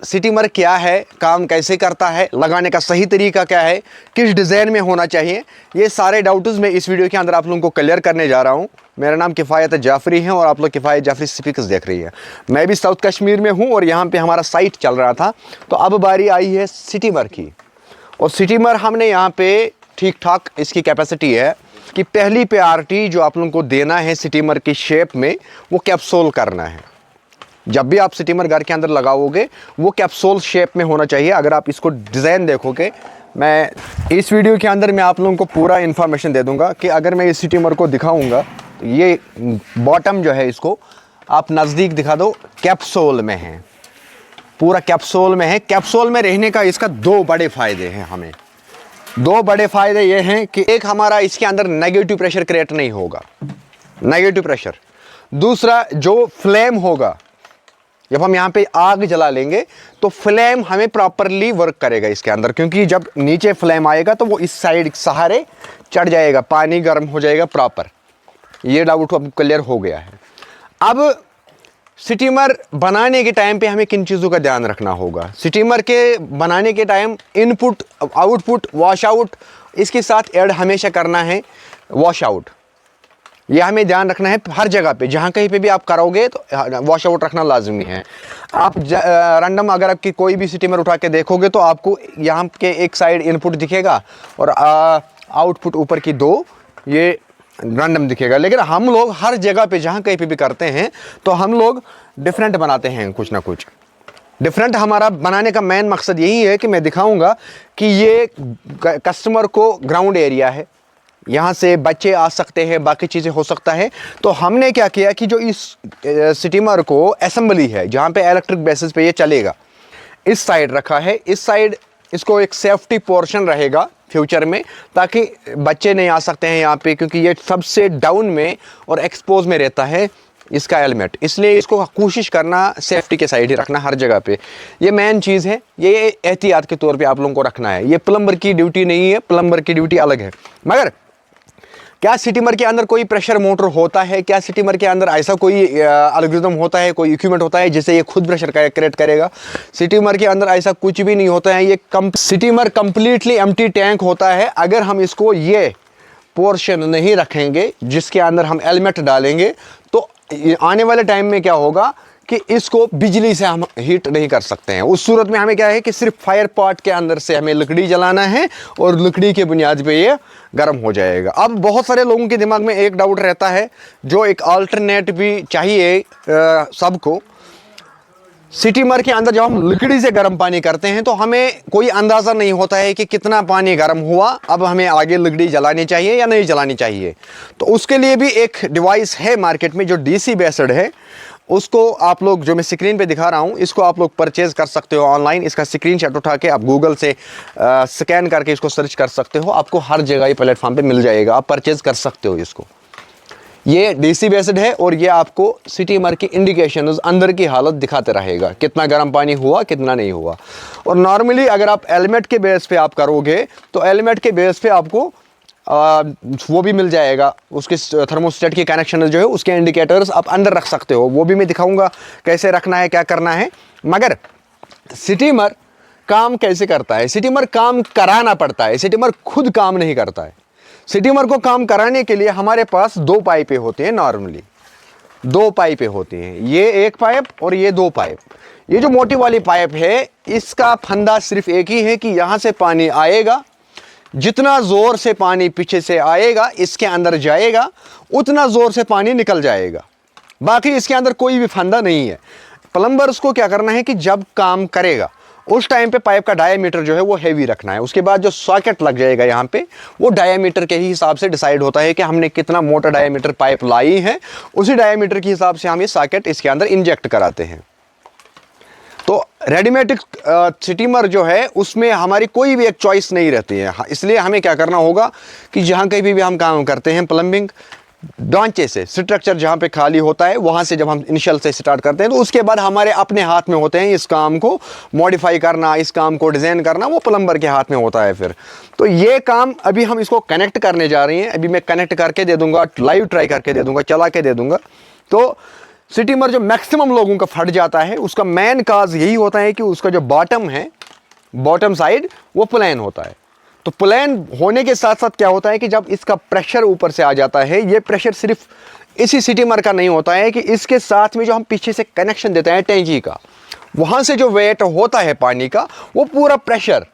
सिटीमर क्या है, काम कैसे करता है, लगाने का सही तरीका क्या है, किस डिज़ाइन में होना चाहिए, ये सारे डाउट्स मैं इस वीडियो के अंदर आप लोगों को क्लियर करने जा रहा हूँ। मेरा नाम किफ़ायत जाफ़री है और आप लोग किफ़ायत जाफ़री स्पीकर्स देख रही है। मैं भी साउथ कश्मीर में हूँ और यहाँ पे हमारा साइट चल रहा था, तो अब बारी आई है सिटीमर की। और सिटीमर हमने यहाँ पे ठीक ठाक इसकी कैपेसिटी है कि पहली प्रायोरिटी जो आप लोगों को देना है सिटीमर की शेप में, वो कैप्सूल करना है। जब भी आप सिटीमर घर के अंदर लगाओगे वो कैप्सूल शेप में होना चाहिए। अगर आप इसको डिज़ाइन देखोगे, मैं इस वीडियो के अंदर मैं आप लोगों को पूरा इन्फॉर्मेशन दे दूंगा कि अगर मैं इस सिटीमर को दिखाऊंगा तो ये बॉटम जो है इसको आप नज़दीक दिखा दो, कैप्सूल में है, पूरा कैप्सूल में है। कैप्सूल में रहने का इसका दो बड़े फ़ायदे हैं। हमें दो बड़े फ़ायदे ये हैं कि एक, हमारा इसके अंदर नेगेटिव प्रेशर क्रिएट नहीं होगा, नेगेटिव प्रेशर। दूसरा, जो फ्लेम होगा, जब हम यहाँ पे आग जला लेंगे तो फ्लेम हमें प्रॉपरली वर्क करेगा इसके अंदर, क्योंकि जब नीचे फ्लेम आएगा तो वो इस साइड सहारे चढ़ जाएगा, पानी गर्म हो जाएगा प्रॉपर। ये डाउट अब क्लियर हो गया है। अब सिटीमर बनाने के टाइम पे हमें किन चीज़ों का ध्यान रखना होगा? सिटीमर के बनाने के time input, output, wash out इसके साथ ऐड हमेशा करना है। वॉश आउट ये हमें ध्यान रखना है हर जगह पे, जहाँ कहीं पे भी आप करोगे तो वॉश आउट रखना लाजमी है। आप रैंडम अगर आपकी कोई भी सिटीमर उठा के देखोगे तो आपको यहाँ के एक साइड इनपुट दिखेगा और आउटपुट ऊपर की दो ये रैंडम दिखेगा। लेकिन हम लोग हर जगह पे जहाँ कहीं पे भी करते हैं तो हम लोग डिफरेंट बनाते हैं, कुछ ना कुछ डिफरेंट। हमारा बनाने का मेन मकसद यही है कि मैं दिखाऊंगा कि ये कस्टमर को ग्राउंड एरिया है, यहाँ से बच्चे आ सकते हैं, बाकी चीज़ें हो सकता है। तो हमने क्या किया कि जो इस सिटीमर को असेंबली है जहाँ पे इलेक्ट्रिक बेसिस पे ये चलेगा, इस साइड रखा है। इस साइड इसको एक सेफ्टी पोर्शन रहेगा फ्यूचर में, ताकि बच्चे नहीं आ सकते हैं यहाँ पे, क्योंकि ये सबसे डाउन में और एक्सपोज में रहता है इसका हेलमेट। इसलिए इसको कोशिश करना सेफ्टी के साइड ही रखना हर जगह पे। ये मेन चीज़ है, ये एहतियात के तौर पे आप लोगों को रखना है। ये प्लम्बर की ड्यूटी नहीं है, प्लम्बर की ड्यूटी अलग है। मगर क्या सिटीमर के अंदर कोई प्रेशर मोटर होता है? क्या सिटीमर के अंदर ऐसा कोई एल्गोरिथम होता है, कोई इक्विपमेंट होता है जिससे ये खुद प्रेशर क्रिएट करेगा? सिटीमर के अंदर ऐसा कुछ भी नहीं होता है। ये सिटीमर कंप्लीटली एम्प्टी टैंक होता है। अगर हम इसको ये पोर्शन नहीं रखेंगे जिसके अंदर हम हेलमेट डालेंगे तो आने वाले टाइम में क्या होगा कि इसको बिजली से हम हीट नहीं कर सकते हैं। उस सूरत में हमें क्या है कि सिर्फ फायर पॉट के अंदर से हमें लकड़ी जलाना है और लकड़ी के बुनियाद पे ये गर्म हो जाएगा। अब बहुत सारे लोगों के दिमाग में एक डाउट रहता है, जो एक अल्टरनेट भी चाहिए सबको। सिटीमर के अंदर जब हम लकड़ी से गर्म पानी करते हैं तो हमें कोई अंदाज़ा नहीं होता है कि कितना पानी गर्म हुआ, अब हमें आगे लकड़ी जलानी चाहिए या नहीं जलानी चाहिए। तो उसके लिए भी एक डिवाइस है मार्केट में जो डीसी बेस्ड है। उसको आप लोग, जो मैं स्क्रीन पे दिखा रहा हूँ, इसको आप लोग परचेज़ कर सकते हो ऑनलाइन। इसका स्क्रीनशॉट उठा के आप गूगल से स्कैन करके इसको सर्च कर सकते हो, आपको हर जगह ये प्लेटफॉर्म पे मिल जाएगा, आप परचेज़ कर सकते हो इसको। ये डीसी बेस्ड है और ये आपको सिटीमर की इंडिकेशंस, अंदर की हालत दिखाते रहेगा, कितना गर्म पानी हुआ कितना नहीं हुआ। और नॉर्मली अगर आप हेलमेट के बेस पे आप करोगे तो हेलमेट के बेस पे आपको वो भी मिल जाएगा, उसके थर्मोस्टेट की कनेक्शन जो है उसके इंडिकेटर्स आप अंदर रख सकते हो। वो भी मैं दिखाऊंगा कैसे रखना है, क्या करना है। मगर सिटीमर काम कैसे करता है? सिटीमर काम कराना पड़ता है, सिटीमर खुद काम नहीं करता है। सिटीमर को काम कराने के लिए हमारे पास दो पाइपें होती हैं, नॉर्मली दो पाइपें होती हैं, ये एक पाइप और ये दो पाइप। ये जो मोटी वाली पाइप है इसका फंदा सिर्फ एक ही है कि यहाँ से पानी आएगा, जितना जोर से पानी पीछे से आएगा इसके अंदर जाएगा, उतना जोर से पानी निकल जाएगा। बाकी इसके अंदर कोई भी फंदा नहीं है। प्लम्बर्स को क्या करना है कि जब काम करेगा उस टाइम पे पाइप का डायामीटर जो है वो हैवी रखना है। उसके बाद जो सॉकेट लग जाएगा यहाँ पे, वो डायामीटर के ही हिसाब से डिसाइड होता है कि हमने कितना मोटा डायामीटर पाइप लाई है, उसी डायामीटर के हिसाब से हम ये सॉकेट इसके अंदर इंजेक्ट कराते हैं। तो रेडीमेड सिटीमर जो है उसमें हमारी कोई भी एक चॉइस नहीं रहती है। इसलिए हमें क्या करना होगा कि जहाँ कहीं भी हम काम करते हैं प्लम्बिंग, ढांचे से स्ट्रक्चर जहाँ पे खाली होता है वहाँ से जब हम इनिशियल से स्टार्ट करते हैं तो उसके बाद हमारे अपने हाथ में होते हैं इस काम को मॉडिफाई करना, इस काम को डिज़ाइन करना, वो प्लम्बर के हाथ में होता है फिर। तो ये काम अभी हम इसको कनेक्ट करने जा रहे हैं। अभी मैं कनेक्ट करके दे दूँगा, लाइव ट्राई करके दे दूँगा, चला के दे दूँगा। तो स्टीमर जो मैक्सिमम लोगों का फट जाता है उसका मेन काज यही होता है कि उसका जो बॉटम है, बॉटम साइड, वो प्लेन होता है। तो प्लेन होने के साथ साथ क्या होता है कि जब इसका प्रेशर ऊपर से आ जाता है, ये प्रेशर सिर्फ इसी स्टीमर का नहीं होता है कि इसके साथ में जो हम पीछे से कनेक्शन देते हैं टैंकी का, वहाँ से जो वेट होता है पानी का, वो पूरा प्रेशर,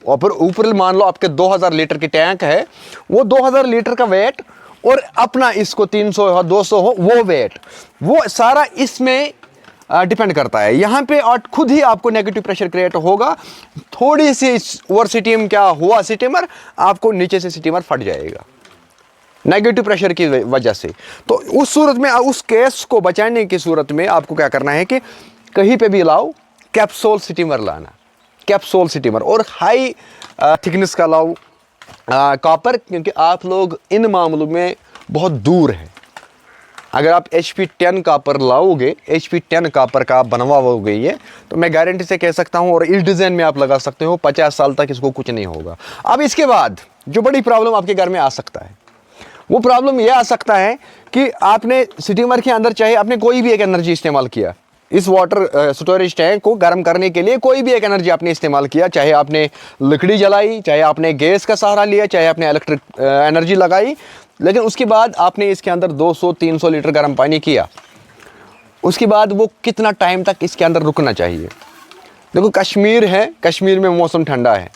और फिर ऊपर मान लो आपके 2000 लीटर की टैंक है, वो 2000 लीटर का वेट और अपना इसको 300 हो 200 हो वो वेट, वो सारा इसमें डिपेंड करता है। यहाँ पे और खुद ही आपको नेगेटिव प्रेशर क्रिएट होगा। थोड़ी सी ओवर स्टीम क्या हुआ स्टीमर, आपको नीचे से स्टीमर फट जाएगा नेगेटिव प्रेशर की वजह से। तो उस सूरत में, उस केस को बचाने की सूरत में आपको क्या करना है कि कहीं पे भी लाओ कैप्सूल स्टीमर लाना, कैप्सूल स्टीमर, और हाई थिकनेस का लाओ कॉपर, क्योंकि आप लोग इन मामलों में बहुत दूर हैं। अगर आप HP10 कॉपर लाओगे, HP10 कॉपर का बनवाओगे ये, तो मैं गारंटी से कह सकता हूँ, और इस डिज़ाइन में आप लगा सकते हो 50 साल तक इसको कुछ नहीं होगा। अब इसके बाद जो बड़ी प्रॉब्लम आपके घर में आ सकता है, वो प्रॉब्लम ये आ सकता है कि आपने स्टीमर के अंदर चाहे आपने कोई भी एक एनर्जी इस्तेमाल किया, इस वाटर स्टोरेज टैंक को गर्म करने के लिए कोई भी एक एनर्जी आपने इस्तेमाल किया, चाहे आपने लकड़ी जलाई, चाहे आपने गैस का सहारा लिया, चाहे आपने इलेक्ट्रिक एनर्जी लगाई, लेकिन उसके बाद आपने इसके अंदर 200-300 लीटर गर्म पानी किया, उसके बाद वो कितना टाइम तक इसके अंदर रुकना चाहिए। देखो कश्मीर है, कश्मीर में मौसम ठंडा है,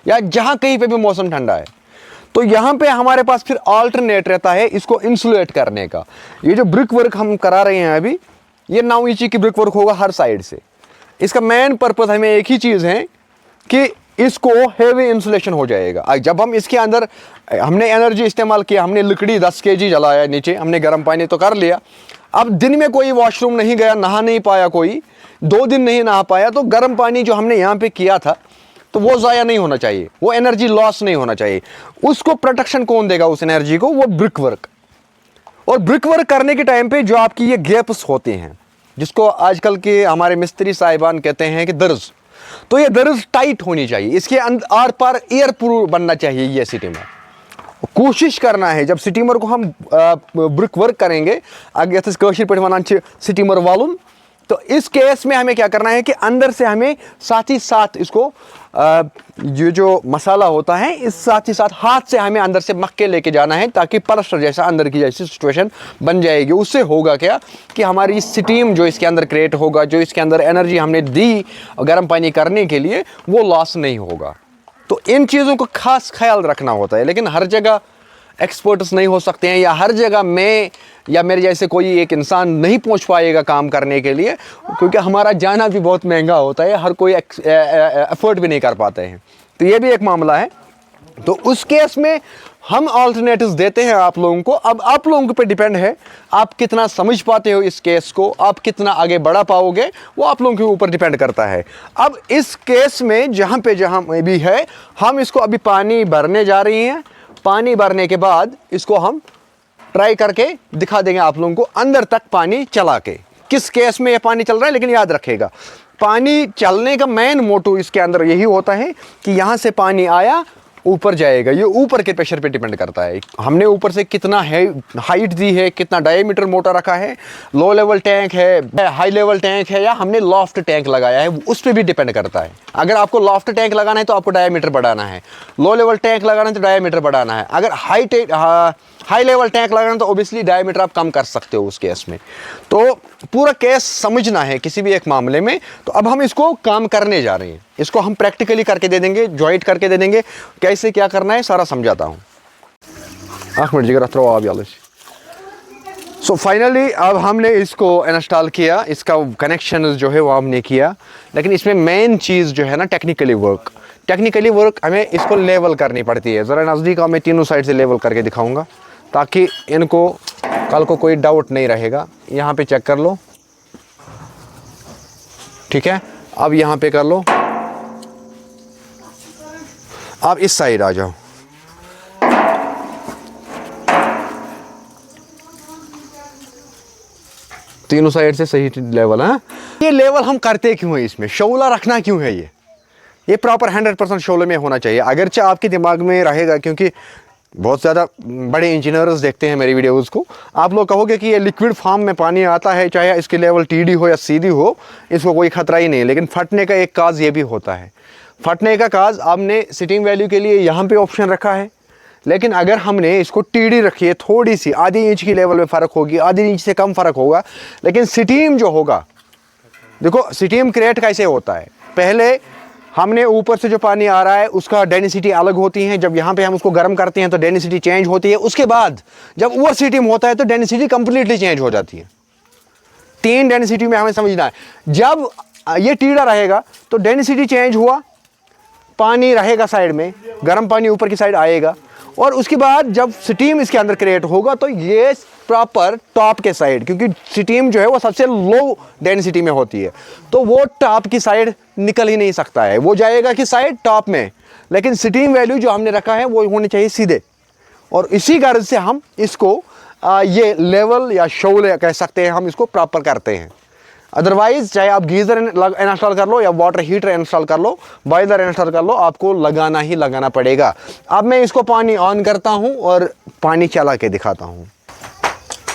या जहाँ कहीं पे भी मौसम ठंडा है, तो यहाँ पे हमारे पास फिर अल्टरनेट रहता है इसको इंसुलेट करने का। ये जो ब्रिक वर्क हम करा रहे हैं अभी, ये 9 इंची की ब्रिक वर्क होगा हर साइड से। इसका मेन पर्पस हमें एक ही चीज़ है कि इसको हेवी इंसुलेशन हो जाएगा। जब हम इसके अंदर हमने एनर्जी इस्तेमाल किया, हमने लकड़ी 10 kg जलाया, नीचे हमने गर्म पानी तो कर लिया, अब दिन में कोई वॉशरूम नहीं गया, नहा नहीं पाया, कोई 2 दिन नहीं नहा पाया, तो गर्म पानी जो हमने यहाँ पे किया था तो वो ज़ाया नहीं होना चाहिए, वो एनर्जी लॉस नहीं होना चाहिए। उसको प्रोटेक्शन कौन देगा उस एनर्जी को? वो ब्रिक वर्क। और ब्रिक वर्क करने के टाइम पे जो आपकी ये गैप्स होते हैं, जिसको आजकल के हमारे मिस्त्री साहिबान कहते हैं कि दर्ज, तो ये दर्ज टाइट होनी चाहिए, इसके आर पार एयर प्रूफ बनना चाहिए ये स्टीमर। कोशिश करना है जब स्टीमर को हम ब्रिक वर्क करेंगे, अगर कशीर पे वनान स्टीमर वालुन, तो इस केस में हमें क्या करना है कि अंदर से हमें साथ ही साथ इसको ये जो मसाला होता है, इस साथ ही साथ हाथ से हमें अंदर से मक्के लेके जाना है, ताकि प्लास्टर जैसा अंदर की जैसी सिचुएशन बन जाएगी। उससे होगा क्या कि हमारी स्टीम जो इसके अंदर क्रिएट होगा, जो इसके अंदर एनर्जी हमने दी गर्म पानी करने के लिए, वो लॉस नहीं होगा। तो इन चीज़ों को खास ख्याल रखना होता है। लेकिन हर जगह एक्सपर्ट्स नहीं हो सकते हैं, या हर जगह मैं या मेरे जैसे कोई एक इंसान नहीं पहुंच पाएगा काम करने के लिए, क्योंकि हमारा जाना भी बहुत महंगा होता है, हर कोई एफर्ट भी नहीं कर पाते हैं। तो ये भी एक मामला है। तो उस केस में हम ऑल्टरनेटिव्स देते हैं आप लोगों को। अब आप लोगों पे डिपेंड है आप कितना समझ पाते हो इस केस को, आप कितना आगे बढ़ा पाओगे, वो आप लोगों के ऊपर डिपेंड करता है। अब इस केस में जहाँ भी है, हम इसको अभी पानी भरने जा रही हैं। पानी भरने के बाद इसको हम ट्राई करके दिखा देंगे आप लोगों को अंदर तक पानी चला के, किस केस में ये पानी चल रहा है। लेकिन याद रखेगा, पानी चलने का मेन मोटो इसके अंदर यही होता है कि यहाँ से पानी आया, ऊपर जाएगा। ये ऊपर के प्रेशर पे डिपेंड करता है, हमने ऊपर से कितना है हाइट दी है, कितना डायमीटर मोटा रखा है, लो लेवल टैंक है, हाई लेवल टैंक है, या हमने लॉफ्ट टैंक लगाया है, उस पर भी डिपेंड करता है। अगर आपको लॉफ्ट टैंक लगाना है तो आपको डायमीटर बढ़ाना है, लो लेवल टैंक लगाना है तो डायमीटर बढ़ाना है। अगर हाई लेवल टैंक लगाना है तो ओबियसली डायमीटर आप कम कर सकते हो उस केस में। तो पूरा केस समझना है किसी भी एक मामले में। तो अब हम इसको काम करने जा रहे हैं, इसको हम प्रैक्टिकली करके दे देंगे, जॉइंट करके दे देंगे, कैसे क्या करना है सारा समझाता हूँ। 1 मिनट जिगर थ्रो आप यार। सो फाइनली अब हमने इसको इंस्टॉल किया, इसका कनेक्शन जो है वो हमने किया। लेकिन इसमें मेन चीज़ जो है ना, टेक्निकली वर्क हमें इसको लेवल करनी पड़ती है। ज़रा नज़दीक मैं तीनों साइड से लेवल करके दिखाऊंगा, ताकि इनको कल को कोई डाउट नहीं रहेगा। यहाँ पे चेक कर लो, ठीक है। अब यहाँ पे कर लो, अब इस साइड आ जाओ। तीनों साइड से सही लेवल है। ये लेवल हम करते क्यों है, इसमें शोला रखना क्यों है? ये प्रॉपर 100% शोले में होना चाहिए। अगरचे आपके दिमाग में रहेगा, क्योंकि बहुत ज़्यादा बड़े इंजीनियर्स देखते हैं मेरी वीडियोज़ को। आप लोग कहोगे कि ये लिक्विड फॉर्म में पानी आता है, चाहे इसकी लेवल TD हो या CD हो, इसको कोई ख़तरा ही नहीं। लेकिन फटने का एक काज ये भी होता है। फटने का काज आपने सिटिंग वैल्यू के लिए यहाँ पे ऑप्शन रखा है, लेकिन अगर हमने इसको TD रखी है, थोड़ी सी आधी इंच की लेवल में फ़र्क होगी, आधी इंच से कम फ़र्क होगा, लेकिन स्टीम जो होगा, देखो स्टीम क्रिएट कैसे होता है। पहले हमने ऊपर से जो पानी आ रहा है उसका डेंसिटी अलग होती है, जब यहाँ पे हम उसको गर्म करते हैं तो डेंसिटी चेंज होती है। उसके बाद जब ओवर स्टीम होता है तो डेंसिटी कंप्लीटली चेंज हो जाती है। 3 डेंसिटी में हमें समझना है। जब ये टीडा रहेगा तो डेंसिटी चेंज हुआ, पानी रहेगा साइड में, गर्म पानी ऊपर की साइड आएगा, और उसके बाद जब स्टीम इसके अंदर क्रिएट होगा तो ये प्रॉपर टॉप के साइड, क्योंकि स्टीम जो है वो सबसे लो डेंसिटी में होती है, तो वो टॉप की साइड निकल ही नहीं सकता है, वो जाएगा कि साइड टॉप में। लेकिन स्टीम वैल्यू जो हमने रखा है वो होनी चाहिए सीधे, और इसी गर्ज से हम इसको ये लेवल या शोल कह सकते हैं, हम इसको प्रॉपर करते हैं। अदरवाइज चाहे आप गीज़र इंस्टॉल कर लो या वाटर हीटर इंस्टॉल कर लो, बॉयलर इंस्टॉल कर लो, आपको लगाना ही लगाना पड़ेगा। अब मैं इसको पानी ऑन करता हूं और पानी चला के दिखाता हूं।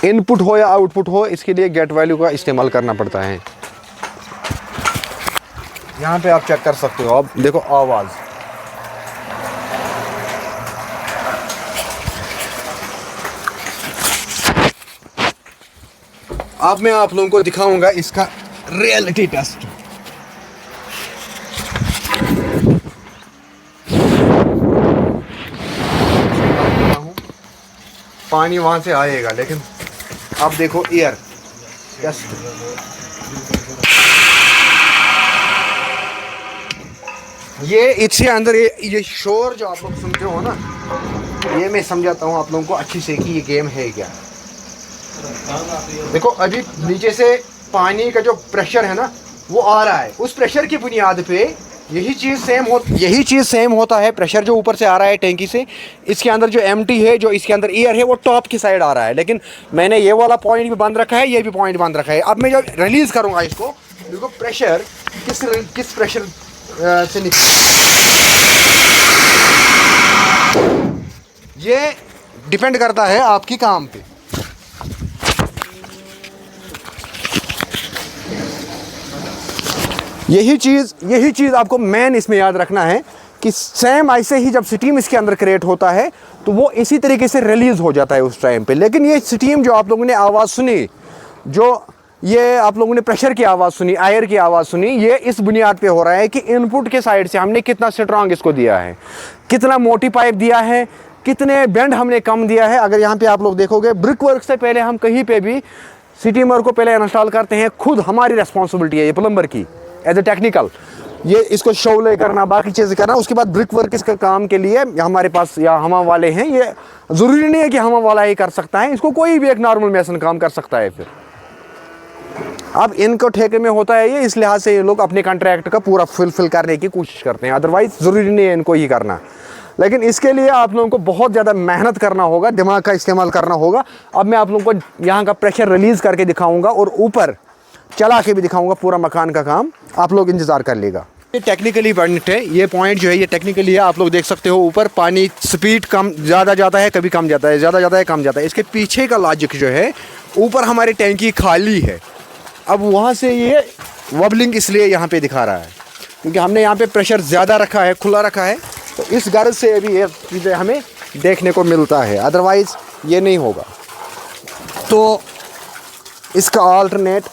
इनपुट हो या आउटपुट हो, इसके लिए गेट वैल्यू का इस्तेमाल करना पड़ता है। यहाँ पे आप चेक कर सकते हो, अब देखो आवाज़, अब मैं आप लोगों को दिखाऊंगा इसका रियलिटी टेस्ट। पानी वहां से आएगा, लेकिन अब देखो एयर टेस्ट, ये इससे अंदर ये शोर जो आप लोग सुनते हो ना, ये मैं समझाता हूँ आप लोगों को अच्छी से कि ये गेम है क्या। देखो अभी नीचे से पानी का जो प्रेशर है ना वो आ रहा है, उस प्रेशर की बुनियाद पे यही चीज़ सेम होता है। प्रेशर जो ऊपर से आ रहा है टैंकी से, इसके अंदर जो एम्प्टी है, जो इसके अंदर एयर है, वो टॉप की साइड आ रहा है। लेकिन मैंने ये वाला पॉइंट भी बंद रखा है, ये भी पॉइंट बंद रखा है। अब मैं जब रिलीज़ करूँगा इसको, देखो प्रेशर किस प्रेशर से ये डिपेंड करता है आपकी काम पे। यही चीज़ आपको मेन इसमें याद रखना है कि सेम ऐसे ही जब स्टीम इसके अंदर क्रिएट होता है तो वो इसी तरीके से रिलीज़ हो जाता है उस टाइम पे। लेकिन ये स्टीम जो आप लोगों ने आवाज़ सुनी, जो ये आप लोगों ने प्रेशर की आवाज़ सुनी, एयर की आवाज़ सुनी, ये इस बुनियाद पे हो रहा है कि इनपुट के साइड से हमने कितना स्ट्रांग इसको दिया है, कितना मोटी पाइप दिया है, कितने बेंड हमने कम दिया है। अगर यहाँ पे आप लोग देखोगे, ब्रिक वर्क से पहले हम कहीं पे भी स्टीमर को पहले इंस्टॉल करते हैं, खुद हमारी रेस्पॉन्सिबिलिटी है ये प्लम्बर की, एज ए टेक्निकल, ये इसको शोले करना, बाकी चीज़ें करना। उसके बाद ब्रिक वर्क इसका काम के लिए हमारे पास या हमा वाले हैं, ये ज़रूरी नहीं है कि हमा वाला ही कर सकता है, इसको कोई भी एक नॉर्मल मेसन काम कर सकता है। फिर अब इनको ठेके में होता है ये, इस लिहाज से ये लोग अपने कॉन्ट्रैक्ट का पूरा फुलफिल करने की कोशिश करते हैं, अदरवाइज़ ज़रूरी नहीं है इनको ही करना। लेकिन इसके लिए आप लोगों को बहुत ज़्यादा मेहनत करना होगा, दिमाग का इस्तेमाल करना होगा। अब मैं आप लोगों को यहाँ का प्रेशर रिलीज़ करके दिखाऊँगा और ऊपर चला के भी दिखाऊंगा पूरा मकान का काम, आप लोग इंतज़ार कर लेगा। ये टेक्निकली पॉइंट है, ये पॉइंट जो है ये टेक्निकली है। आप लोग देख सकते हो ऊपर पानी स्पीड कम ज़्यादा जाता है, कभी कम जाता है, ज़्यादा जाता है, कम जाता है। इसके पीछे का लॉजिक जो है, ऊपर हमारी टैंकी खाली है, अब वहाँ से ये वबलिंग इसलिए यहाँ पे दिखा रहा है क्योंकि हमने यहाँ पे प्रेशर ज़्यादा रखा है, खुला रखा है, तो इस गर्ज से भी ये चीज़ें हमें देखने को मिलता है, अदरवाइज़ ये नहीं होगा। तो इसका अल्टरनेट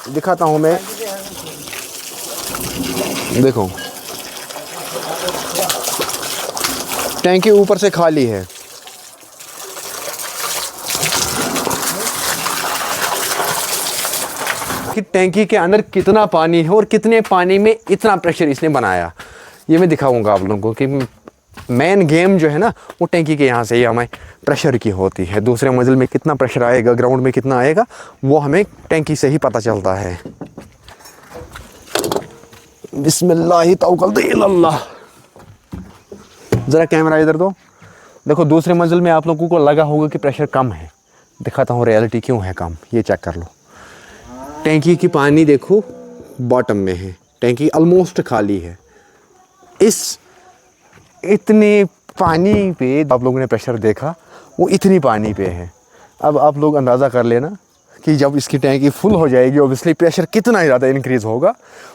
दिखाता हूँ मैं, देखो टैंकी ऊपर से खाली है, कि टैंकी के अंदर कितना पानी है और कितने पानी में इतना प्रेशर इसने बनाया, ये मैं दिखाऊंगा आप लोगों को। कि मेन गेम जो है ना वो टैंकी के यहाँ से ही हमें प्रेशर की होती है। दूसरे मंजिल में कितना प्रेशर आएगा, ग्राउंड में कितना आएगा, वो हमें टैंकी से ही पता चलता है। बिस्मिल्लाह तवक्कलतु इल्लल्लाह। ज़रा कैमरा इधर दो, देखो दूसरे मंजिल में आप लोगों को लगा होगा कि प्रेशर कम है, दिखाता हूँ रियलिटी क्यों है कम, ये चेक कर लो। टैंकी की पानी देखो बॉटम में है, टैंकी ऑलमोस्ट खाली है। इस इतने पानी पे आप लोगों ने प्रेशर देखा, वो इतनी पानी पे है। अब आप लोग अंदाज़ा कर लेना कि जब इसकी टैंकी फुल हो जाएगी ऑब्वियसली प्रेशर कितना ज़्यादा इंक्रीज़ होगा,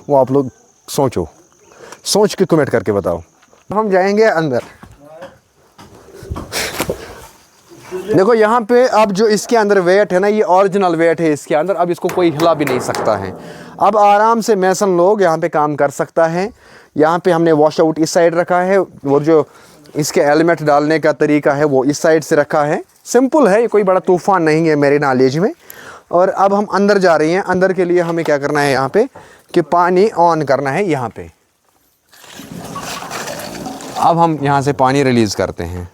वो आप लोग सोच के कमेंट करके बताओ। हम जाएंगे अंदर। देखो यहाँ पे अब जो इसके अंदर वेट है ना, ये ओरिजिनल वेट है इसके अंदर। अब इसको कोई हिला भी नहीं सकता है। अब आराम से मैसन लोग यहाँ पे काम कर सकता है। यहाँ पे हमने वॉश आउट इस साइड रखा है और जो इसके एलिमेंट डालने का तरीका है वो इस साइड से रखा है। सिंपल है, ये कोई बड़ा तूफ़ान नहीं है मेरे नॉलेज में। और अब हम अंदर जा रहे हैं। अंदर के लिए हमें क्या करना है यहाँ पे कि पानी ऑन करना है यहाँ पे। अब हम यहाँ से पानी रिलीज़ करते हैं।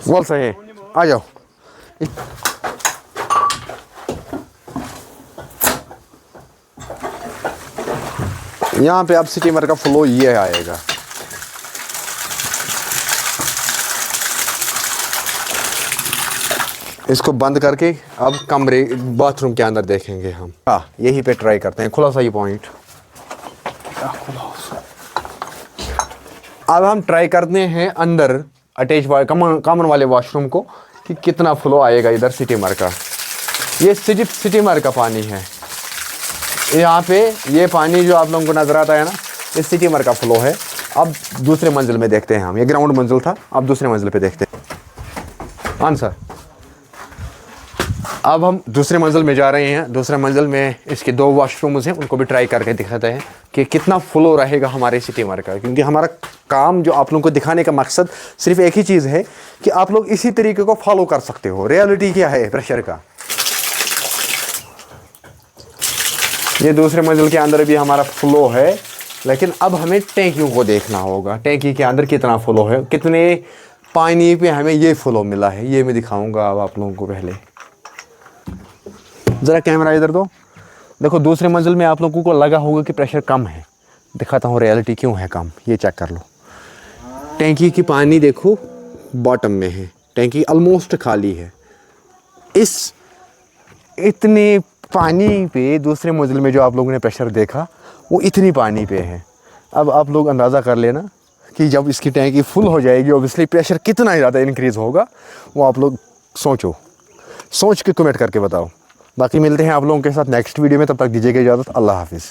बोल सही, आ जाओ। यहाँ पे अब स्टीमर का फ्लो ये आएगा। इसको बंद करके अब कमरे बाथरूम के अंदर देखेंगे हम। हाँ, यहीं पे ट्राई करते हैं। खुला सा ये पॉइंट। अब हम ट्राई करते हैं अंदर अटैच कॉमन वाले वॉशरूम को कि कितना फ्लो आएगा इधर स्टीमर का। ये सिर्फ स्टीमर का पानी है। यहाँ पे ये पानी जो आप लोगों को नज़र आता है ना, ये स्टीमर का फ्लो है। अब दूसरे मंजिल में देखते हैं हम। ये ग्राउंड मंजिल था, अब दूसरे मंजिल पे देखते हैं। आंसर। अब हम दूसरे मंजिल में जा रहे हैं। दूसरे मंजिल में इसके 2 वॉशरूम्स हैं, उनको भी ट्राई करके दिखाते हैं कि कितना फ्लो रहेगा हमारे स्टीमर का। क्योंकि हमारा काम जो आप लोगों को दिखाने का मकसद सिर्फ एक ही चीज़ है कि आप लोग इसी तरीके को फॉलो कर सकते हो। रियलिटी क्या है प्रेशर का। ये दूसरे मंजिल के अंदर भी हमारा फ्लो है, लेकिन अब हमें टैंकियों को देखना होगा। टैंकी के अंदर कितना फ्लो है, कितने पानी पे हमें ये फ्लो मिला है, ये मैं दिखाऊंगा अब आप लोगों को। पहले ज़रा कैमरा इधर दो। देखो दूसरे मंजिल में आप लोगों को लगा होगा कि प्रेशर कम है। दिखाता हूँ रियलिटी क्यों है कम, ये चेक कर लो। टैंकी की पानी देखो बॉटम में है, टैंकी ऑलमोस्ट खाली है। इस इतने पानी पे दूसरे मंजिल में जो आप लोगों ने प्रेशर देखा, वो इतनी पानी पे है। अब आप लोग अंदाज़ा कर लेना कि जब इसकी टैंकी फुल हो जाएगी ऑब्वियसली प्रेशर कितना ज़्यादा इंक्रीज़ होगा, वो आप लोग सोच के कमेंट करके बताओ। बाकी मिलते हैं आप लोगों के साथ नेक्स्ट वीडियो में। तब तक दीजिएगा इजाज़त। अल्लाह हाफिज़।